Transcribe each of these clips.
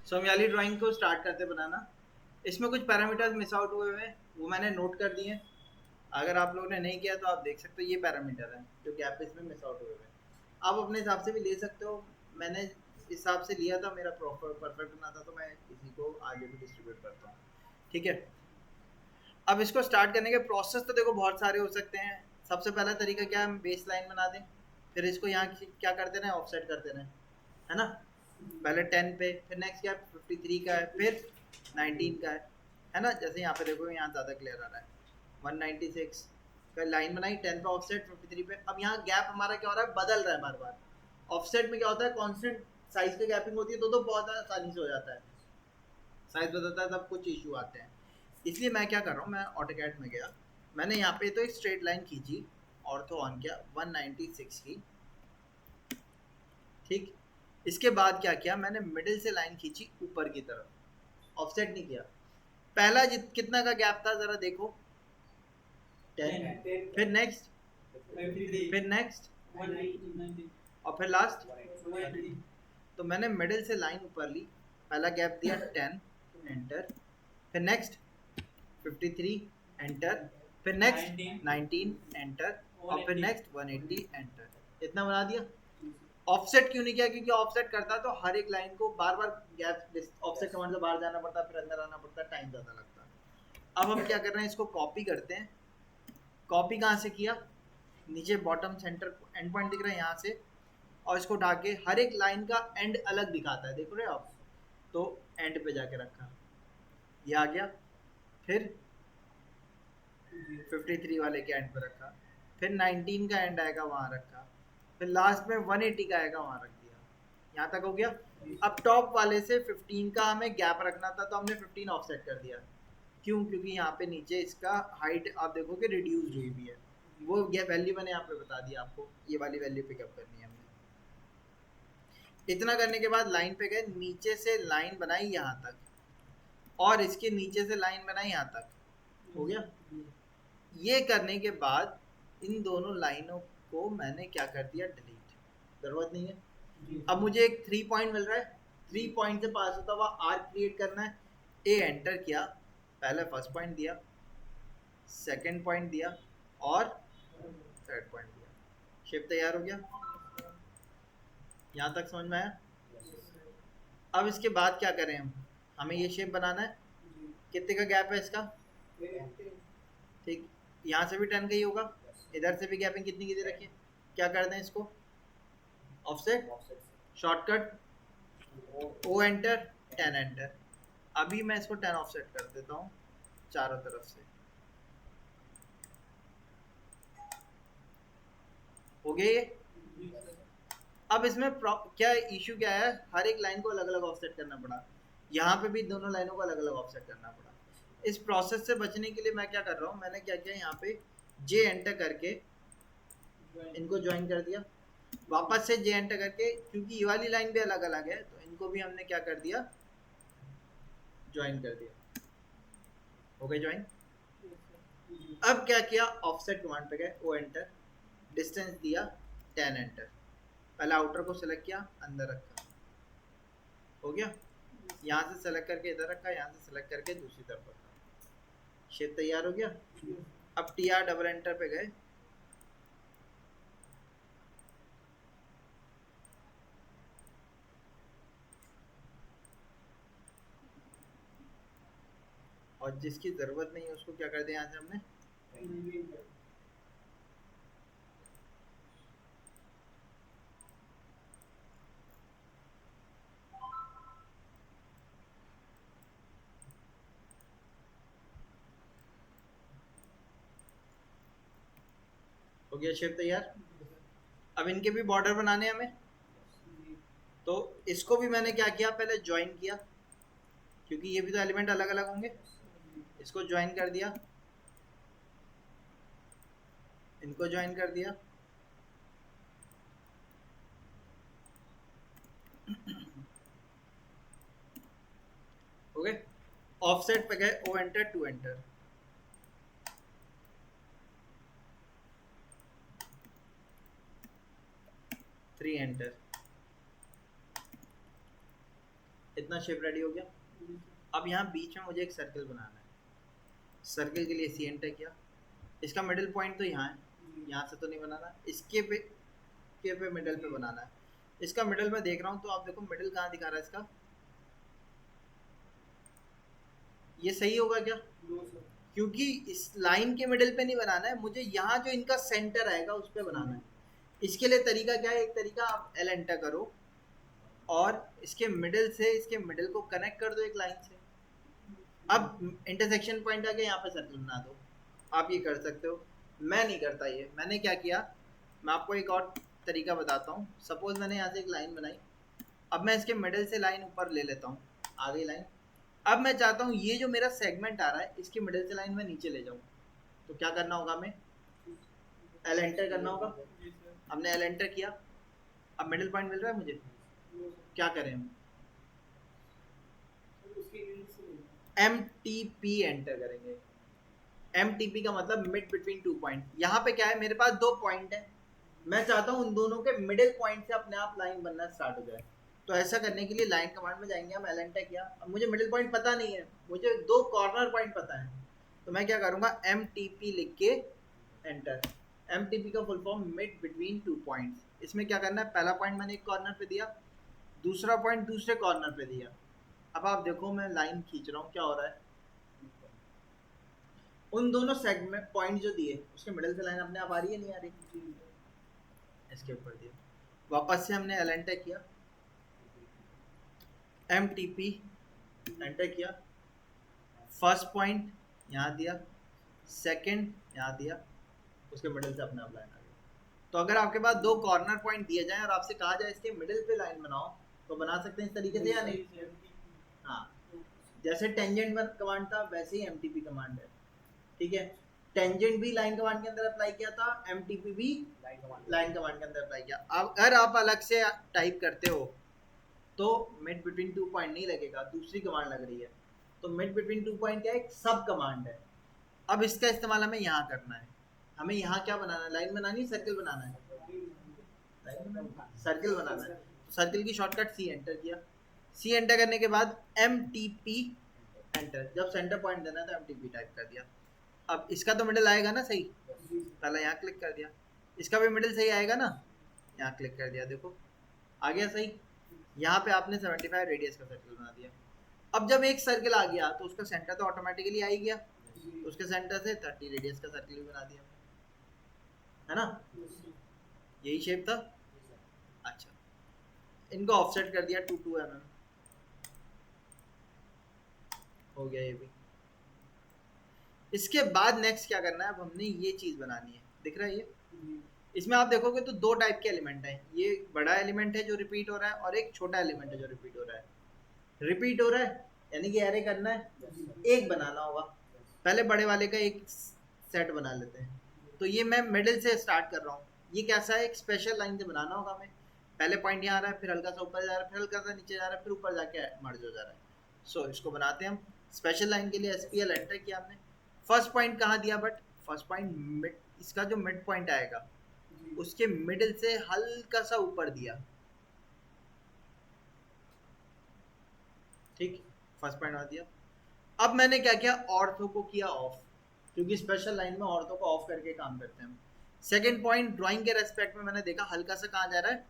सो हम वाली ड्राइंग को स्टार्ट करते बनाना। इसमें कुछ पैरामीटर्स मिस आउट हुए हुए हैं, वो मैंने नोट कर दिए हैं। अगर आप लोगों ने नहीं किया तो आप देख सकते हो, ये पैरामीटर है जो गैप इसमें मिस आउट हुए हुए हैं। आप अपने हिसाब से भी ले सकते हो। मैंने इस हिसाब से लिया था, मेरा प्रॉपर परफेक्ट बना था, तो मैं इसी को आगे भी डिस्ट्रीब्यूट करता हूँ। ठीक है, अब इसको स्टार्ट करने के प्रोसेस तो देखो बहुत सारे हो सकते हैं। सबसे पहला तरीका क्या है, बेस लाइन बना दें, फिर इसको यहाँ क्या करते रहें, ऑफसेट करते रहें, है ना। पहले 10 पे, फिर नेक्स्ट क्या 53 का है, फिर 19 का है ना। जैसे यहाँ पे देखो, यहाँ ज़्यादा क्लियर आ रहा है। 196 का लाइन बनाई, 10 पे ऑफसेट, 53 पे। अब यहाँ गैप हमारा क्या हो रहा है, बदल रहा है बार बार। ऑफसेट में क्या होता है, कांस्टेंट साइज की गैपिंग होती है, तो बहुत आसानी से हो जाता है। साइज बदलता है तब कुछ इशू आते हैं। इसलिए मैं क्या कर रहा हूँ, मैं ऑटोकैड में गया, मैंने यहाँ पे तो एक स्ट्रेट लाइन खींची, ऑर्थो ऑन किया 196 की। ठीक, इसके बाद क्या किया, मैंने मिडिल से लाइन खींची ऊपर की तरफ, ऑफसेट नहीं किया। पहला कितना का गैप था जरा देखो, 10, फिर नेक्स्ट, फिर नेक्स्ट, और फिर लास्ट। तो मैंने मिडिल से लाइन ऊपर ली, पहला गैप दिया 10, एंटर, फिर नेक्स्ट 53, एंटर, फिर नेक्स्ट 19, एंटर, और फिर नेक्स्ट 180, एंटर। इतना बना दिया। ऑफसेट क्यों नहीं किया, क्योंकि ऑफसेट करता तो हर एक लाइन को बार बार गैप, ऑफसेट कमांड से बाहर जाना पड़ता, फिर अंदर आना पड़ता, टाइम ज़्यादा लगता। अब हम क्या कर रहे हैं, इसको कॉपी करते हैं। कॉपी कहाँ से किया, नीचे बॉटम सेंटर एंड पॉइंट दिख रहा है यहाँ से, और इसको उठा के हर एक लाइन का एंड अलग दिखाता है, देख रहे हो आप, तो एंड पे जाके रखा, ये आ गया। फिर 53 वाले के एंड पे रखा, फिर 19 का एंड आएगा वहाँ रखा, फिर लास्ट में 180 का आएगा वहाँ रख दिया। यहाँ तक हो गया। अब टॉप वाले से 15 का हमें गैप रखना था, तो हमने 15 ऑफसेट कर दिया। क्यों, क्योंकि यहाँ पे नीचे इसका हाइट आप देखोगे रिड्यूस्ड हुई भी है, वो वैल्यू मैंने यहाँ पे बता दिया आपको, ये वाली वैल्यू पिकअप करनी है हमने। इतना करने के बाद लाइन पे गए, नीचे से लाइन बनाई यहाँ तक, और इसके नीचे से लाइन बनाई यहाँ तक, हो गया। ये करने के बाद इन दोनों लाइनों को मैंने क्या कर दिया, डिलीट, जरूरत नहीं है। अब मुझे एक 3 पॉइंट मिल रहा है, 3 पॉइंट से पास होता हुआ आर्क क्रिएट करना है। ए एंटर किया, पहले फर्स्ट पॉइंट दिया, सेकंड पॉइंट दिया, और थर्ड पॉइंट दिया। शेप तैयार हो गया, यहाँ तक समझ में आया। अब इसके बाद क्या करें हम, हमें ये शेप बनाना है। कितने का गैप है इसका, ठीक, यहाँ से भी 10 का ही होगा, इधर से भी गैपिंग कितनी की दे रखी है। क्या कर दें इसको, offset, shortcut O enter, 10 enter. अभी मैं इसको 10 ऑफसेट कर देता हूँ चारों तरफ से, हो गया ये। अब इसमें क्या इशू क्या है, हर एक लाइन को अलग अलग ऑफसेट करना पड़ा, यहाँ पे भी दोनों लाइनों को अलग अलग ऑफसेट करना पड़ा। इस प्रोसेस से बचने के लिए मैं क्या कर रहा हूँ, मैंने क्या किया, यहाँ पे जे एंटर करके इनको ज्वाइन कर दिया, वापस से जे एंटर करके, क्योंकि ये वाली लाइन भी अलग अलग है, तो इनको भी हमने क्या कर दिया, ज्वाइन कर दिया, हो गए ज्वाइन। अब क्या किया, ऑफसेट कमांड पे गए, ओ एंटर, डिस्टेंस दिया 10 एंटर, पहले आउटर को सिलेक्ट किया, अंदर रखा, हो गया। यहाँ से सेलेक्ट करके इधर रखा, यहाँ से सेलेक्ट करके दूसरी तरफ रखा, शेप तैयार हो गया। अब टी आर डबल एंटर पे गए, और जिसकी जरूरत नहीं है उसको क्या कर दिया, यहाँ से हमने हो गया, शेप तैयार। अब इनके भी बॉर्डर बनाने हैं हमें, तो इसको भी मैंने क्या किया, पहले ज्वाइन किया, क्योंकि ये भी तो एलिमेंट अलग अलग होंगे, इसको ज्वाइन कर दिया, इनको ज्वाइन कर दिया, हो गए। ऑफसेट पे गए, O enter, two enter, three enter, इतना शेप रेडी हो गया। अब यहाँ बीच में मुझे एक सर्कल बनाना है। सर्कल के लिए सी एंटर किया। इसका मिडिल पॉइंट तो यहाँ है, यहाँ से तो नहीं बनाना, इसके पे मिडिल पे बनाना है। इसका मिडिल में देख रहा हूँ, तो आप देखो मिडिल कहाँ दिखा रहा है इसका, ये सही होगा क्या? क्योंकि इस लाइन के मिडिल पे नहीं बनाना है मुझे, यहाँ जो इनका सेंटर आएगा उस पे बनाना है। इसके लिए तरीका क्या है, एक तरीका आप एल एंटर करो और इसके मिडिल से इसके मिडिल को कनेक्ट कर दो एक लाइन से। अब इंटरसेक्शन पॉइंट आ गया, यहाँ पे सर्कल बना दो। आप ये कर सकते हो, मैं नहीं करता ये। मैंने क्या किया, मैं आपको एक और तरीका बताता हूँ। सपोज मैंने यहाँ से एक लाइन बनाई, अब मैं इसके मिडिल से लाइन ऊपर ले लेता हूँ, आ गई लाइन। अब मैं चाहता हूँ ये जो मेरा सेगमेंट आ रहा है इसके मिडिल से लाइन में नीचे ले जाऊँ, तो क्या करना होगा, हमें एल एंटर करना होगा। हमने एल एंटर किया, अब मिडिल पॉइंट मिल रहा है मुझे, क्या करें हम, एम टी पी एंटर करेंगे। एम टी पी का मतलब मिड बिटवीन टू पॉइंट। यहाँ पे क्या है, मेरे पास दो पॉइंट है, मैं चाहता हूँ उन दोनों के मिडिल पॉइंट से अपने आप लाइन बनना स्टार्ट हो जाए। तो ऐसा करने के लिए लाइन कमांड में जाएंगे हम, एल एंटर किया। अब मुझे मिडिल पॉइंट पता नहीं है, मुझे दो कॉर्नर पॉइंट पता है, तो मैं क्या करूँगा, एम टी पी लिख के एंटर। एम टी पी का full form mid between two points. इसमें क्या करना है, पहला पॉइंट मैंने एक कॉर्नर पे दिया, दूसरा पॉइंट दूसरे कॉर्नर पे दिया। अब आप देखो मैं लाइन खींच रहा हूँ, क्या हो रहा है, उन दोनों सेगमेंट पॉइंट जो दिए उसके मिडिल से लाइन अपने आप आ रही है, नहीं आ रही, इसके ऊपर दिया। वापस से हमने एल एंटर किया, एम टी पी एंटर किया, फर्स्ट पॉइंट यहाँ दिया, सेकंड यहाँ दिया, उसके मिडिल से अपने आप लाइन आ गई। तो अगर आपके पास दो कॉर्नर पॉइंट दिए जाएं और आपसे कहा जाए इसके मिडिल पे लाइन बनाओ, तो बना सकते हैं इस तरीके से या नहीं? हाँ, जैसे टेंजेंट कमांड था वैसे ही एमटीपी कमांड है, ठीक है। टेंजेंट भी लाइन कमांड के अंदर अप्लाई किया था, एमटीपी भी लाइन कमांड के अंदर अप्लाई किया। अब अगर आप अलग से टाइप करते हो तो मिड बिटवीन टू पॉइंट नहीं लगेगा, दूसरी कमांड लग रही है। तो मिड बिटवीन टू पॉइंट क्या है, एक सब कमांड है। अब इसका इस्तेमाल हमें यहाँ करना है। हमें यहाँ क्या बनाना है, लाइन बनानी है, सर्कल बनाना है, सर्कल बनाना है। तो सर्कल की शॉर्टकट सी एंटर किया। सी एंटर करने के बाद एम टी पी एंटर, जब सेंटर पॉइंट देना था एम टी पी टाइप कर दिया। अब इसका तो मिडिल आएगा ना सही, पहले यहाँ क्लिक कर दिया, इसका भी मिडिल सही आएगा ना, यहाँ क्लिक कर दिया, देखो आ गया सही। यहाँ पे आपने 75 रेडियस का सर्कल बना दिया। अब जब एक सर्कल आ गया तो उसका सेंटर तो ऑटोमेटिकली आ ही गया, तो उसके सेंटर से 30 रेडियस का सर्कल भी बना दिया, है ना, यही शेप था। अच्छा, इनको ऑफसेट कर दिया 2 mm, हो गया ये भी। इसके बाद नेक्स्ट क्या करना है, अब हमने ये चीज बनानी है, दिख रहा है ये, इसमें आप देखोगे तो दो टाइप के एलिमेंट हैं, ये बड़ा एलिमेंट है जो रिपीट हो रहा है और एक छोटा एलिमेंट है जो रिपीट हो रहा है। रिपीट हो रहा है यानी कि एरे करना है, एक बनाना होगा। पहले बड़े वाले का एक सेट बना लेते हैं। तो ये मैं मिडिल से स्टार्ट कर रहा हूँ, ये कैसा है, एक स्पेशल लाइन से बनाना होगा हमें। पहले पॉइंट यहाँ आ रहा है, फिर हल्का सा ऊपर जा रहा है, फिर हल्का सा नीचे जा रहा है, फिर ऊपर जाके मर्ज हो जा रहा है। सो इसको बनाते हैं हम। स्पेशल लाइन के लिए SPL एंटर किया हमने। फर्स्ट पॉइंट कहाँ दिया, बट फर्स्ट पॉइंट मिड, इसका जो मिड पॉइंट आएगा उसके मिडिल से हल्का सा ऊपर दिया, ठीक, फर्स्ट पॉइंट आ दिया। अब मैंने क्या किया, ऑर्थो को किया ऑफ, क्योंकि स्पेशल लाइन में ऑर्थो को ऑफ करके काम करते हैं हम। सेकंड पॉइंट ड्राइंग के रेस्पेक्ट में मैंने देखा हल्का सा कहाँ जा रहा है,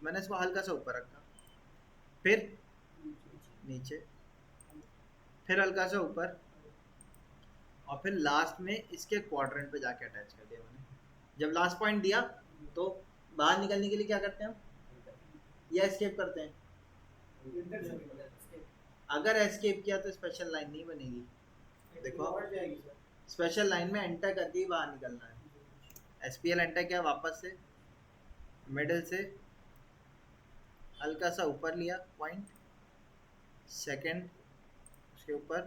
मैंने इसको हल्का सा ऊपर रखा, फिर नीचे, फिर हल्का सा ऊपर, और फिर लास्ट में इसके क्वाड्रेंट पे जाके अटैच कर दिया मैंने। जब लास्ट पॉइंट दिया तो बाहर निकलने के लिए क्या करते हैं हम, या एस्केप करते हैं। अगर एस्केप किया तो स्पेशल लाइन नहीं बनेगी, देखो स्पेशल लाइन में एंटर करके ही बाहर निकलना है। SPL एंटर किया, वापस से मिडिल से हल्का सा ऊपर लिया पॉइंट, सेकंड उसके ऊपर,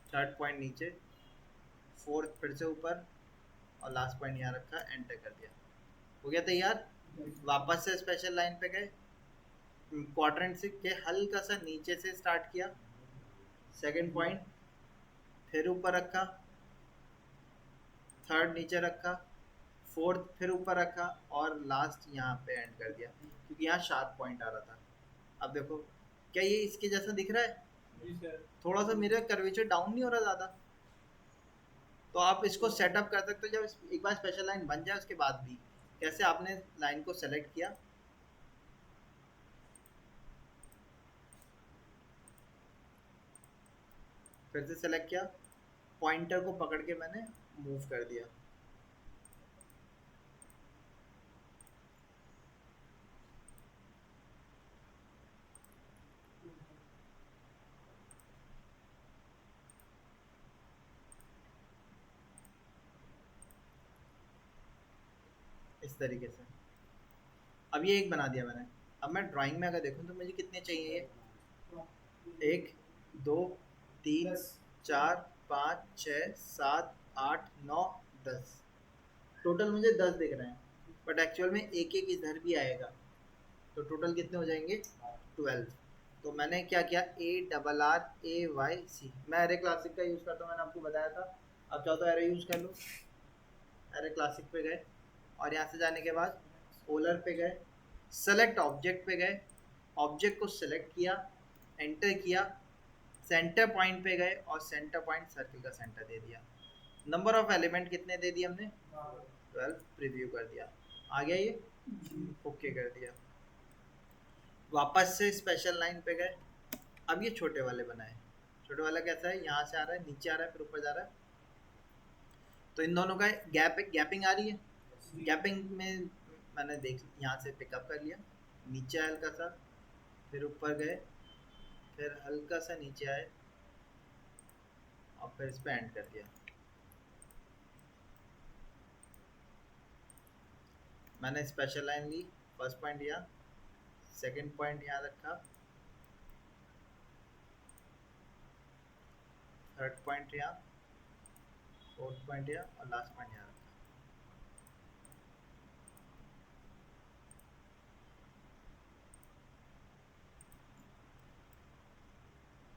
थर्ड पॉइंट नीचे, फोर्थ फिर से ऊपर, और लास्ट पॉइंट यहाँ रखा, एंटर कर दिया, हो गया तैयार। वापस से स्पेशल लाइन पे गए, क्वाड्रेंट से के हल्का सा नीचे से स्टार्ट किया, सेकंड पॉइंट, फिर ऊपर रखा, थर्ड नीचे रखा, फोर्थ फिर ऊपर रखा, और लास्ट यहाँ पे एंड कर दिया, क्योंकि यहाँ शार्प पॉइंट आ रहा था। अब देखो, क्या ये इसके जैसा दिख रहा है? जी सर। थोड़ा सा मेरा कर्वेचर डाउन नहीं हो रहा ज़्यादा? तो आप इसको सेटअप कर सकते हो जब एक बार स्पेशल लाइन बन जाए उसके बाद भी। कैसे? आपने लाइन को सेलेक्ट किया, फिर से सेलेक्ट किया, पॉइंटर को पकड़ के मैंने मूव कर दिया। इस तरीके से अब ये एक बना दिया मैंने। अब मैं ड्राइंग में अगर देखूं तो मुझे कितने चाहिए? ये 1 2 3 4 5 6 7 8 9 10, टोटल मुझे 10 दिख रहे हैं, बट एक्चुअल में एक एक इधर भी आएगा, तो टोटल कितने हो जाएंगे? 12। तो मैंने क्या किया, ARRAYC, मैं एरे क्लासिक का यूज़ करता हूँ, मैंने आपको बताया था। अब चाहो तो एरे यूज़ कर लो। एरे क्लासिक पे गए और यहाँ से जाने के बाद ओलर पे गए, सेलेक्ट ऑब्जेक्ट पे गए, ऑब्जेक्ट को सेलेक्ट किया, एंटर किया, सेंटर पॉइंट पे गए और सेंटर पॉइंट सर्किल का सेंटर दे दिया। नंबर ऑफ एलिमेंट कितने दे दिए हमने? 12। प्रीव्यू कर दिया, आ गया ये, ओके कर दिया। वापस से स्पेशल लाइन पे गए, अब ये छोटे वाले बनाए। छोटे वाला कैसा है? यहाँ से आ रहा है, नीचे आ रहा है, फिर ऊपर जा रहा है, तो इन दोनों का गैपिंग आ रही है। गैपिंग में मैंने देख यहाँ से पिकअप कर लिया, नीचे आया हल्का सा, फिर ऊपर गए, फिर हल्का सा नीचे आए और फिर इस पर एंड कर दिया। मैंने स्पेशल लाइन ली, फर्स्ट पॉइंट यहाँ, सेकंड पॉइंट यहाँ रखा, थर्ड पॉइंट यहाँ, फोर्थ पॉइंट यहाँ और लास्ट पॉइंट यहाँ रखा।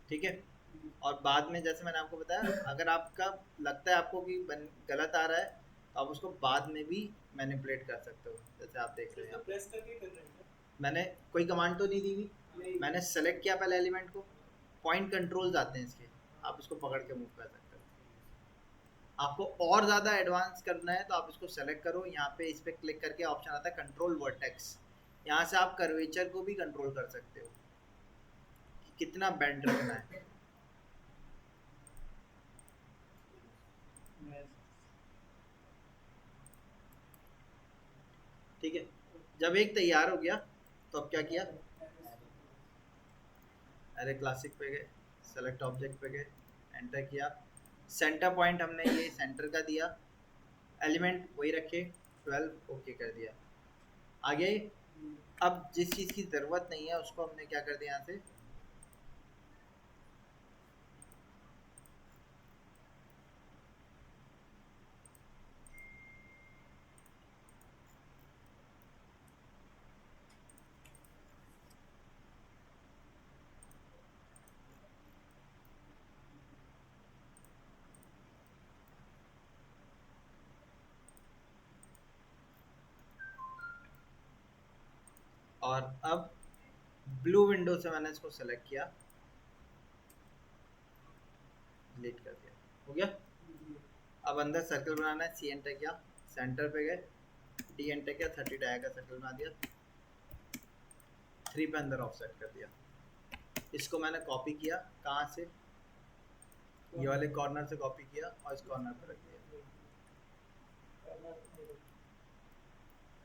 ठीक है। और बाद में जैसे मैंने आपको बताया, अगर आपका लगता है आपको कि गलत आ रहा है तो आप उसको बाद में भी मैनिपुलेट कर सकते हो, जैसे आप देख रहे हैं। प्रेस करके कर रहे हैं? मैंने कोई कमांड तो नहीं दी हुई, मैंने सेलेक्ट किया पहले एलिमेंट को, पॉइंट कंट्रोल्स आते हैं इसके, आप इसको पकड़ के मूव कर सकते हो। आपको और ज़्यादा एडवांस करना है तो आप इसको सेलेक्ट करो, यहाँ पे इस पर क्लिक करके ऑप्शन आता है कंट्रोल वर्टेक्स, यहाँ से आप कर्वेचर को भी कंट्रोल कर सकते हो कि कितना बेंड रखना है। ठीक है। जब एक तैयार हो गया तो अब क्या किया, अरे क्लासिक पे गए, सेलेक्ट ऑब्जेक्ट पे गए, एंटर किया, सेंटर पॉइंट हमने ये सेंटर का दिया, एलिमेंट वही रखे, 12, ओके कर दिया, आगे। अब जिस चीज़ की ज़रूरत नहीं है उसको हमने क्या कर दिया यहाँ से, और अब ब्लू विंडो से मैंने इसको सेलेक्ट किया, डिलीट कर दिया, हो गया। अब अंदर सर्कल बनाना है, सी एंटर किया, सेंटर पे गए, डी एंटर किया, 30 डाया का सर्कल बना दिया, 3 पे अंदर ऑफसेट कर दिया। इसको मैंने कॉपी किया, कहाँ से, ये वाले कॉर्नर से कॉपी किया और इस कॉर्नर पे रख दिया।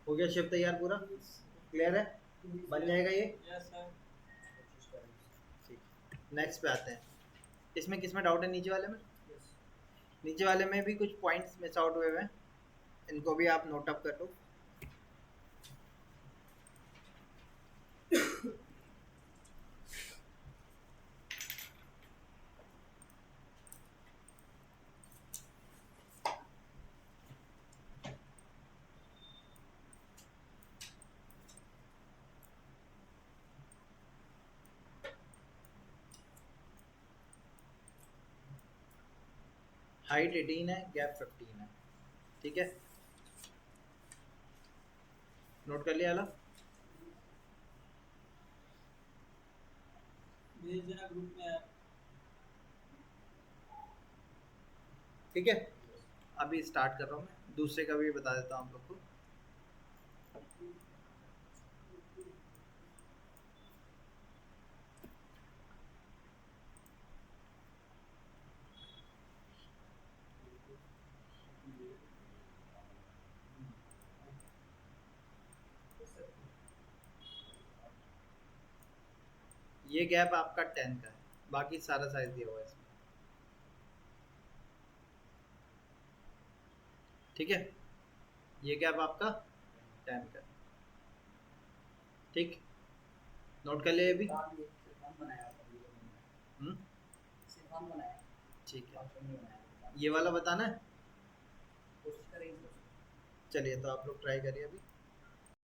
हो गया शेप तैयार पूरा, क्लियर है? बन जाएगा ये। ठीक, नेक्स्ट पे आते हैं। इसमें किस में डाउट है? नीचे वाले में। नीचे वाले में भी कुछ पॉइंट्स मिस आउट हुए हैं, इनको भी आप नोट अप कर लो। हाइट 18 है, गैप 15 है, ठीक है, नोट कर लिया? भेज देना ग्रुप में यार। ठीक है, अभी स्टार्ट कर रहा हूँ मैं, दूसरे का भी बता देता हूँ आप लोग को। ये गैप आपका 10 का है, बाकी सारा साइज दिया हुआ है इसमें। ठीक है, ये गैप आपका 10 का है। ठीक, नोट कर लिया अभी। हम्म, ठीक है, ये वाला बताना है। चलिए तो आप लोग ट्राई करिए अभी।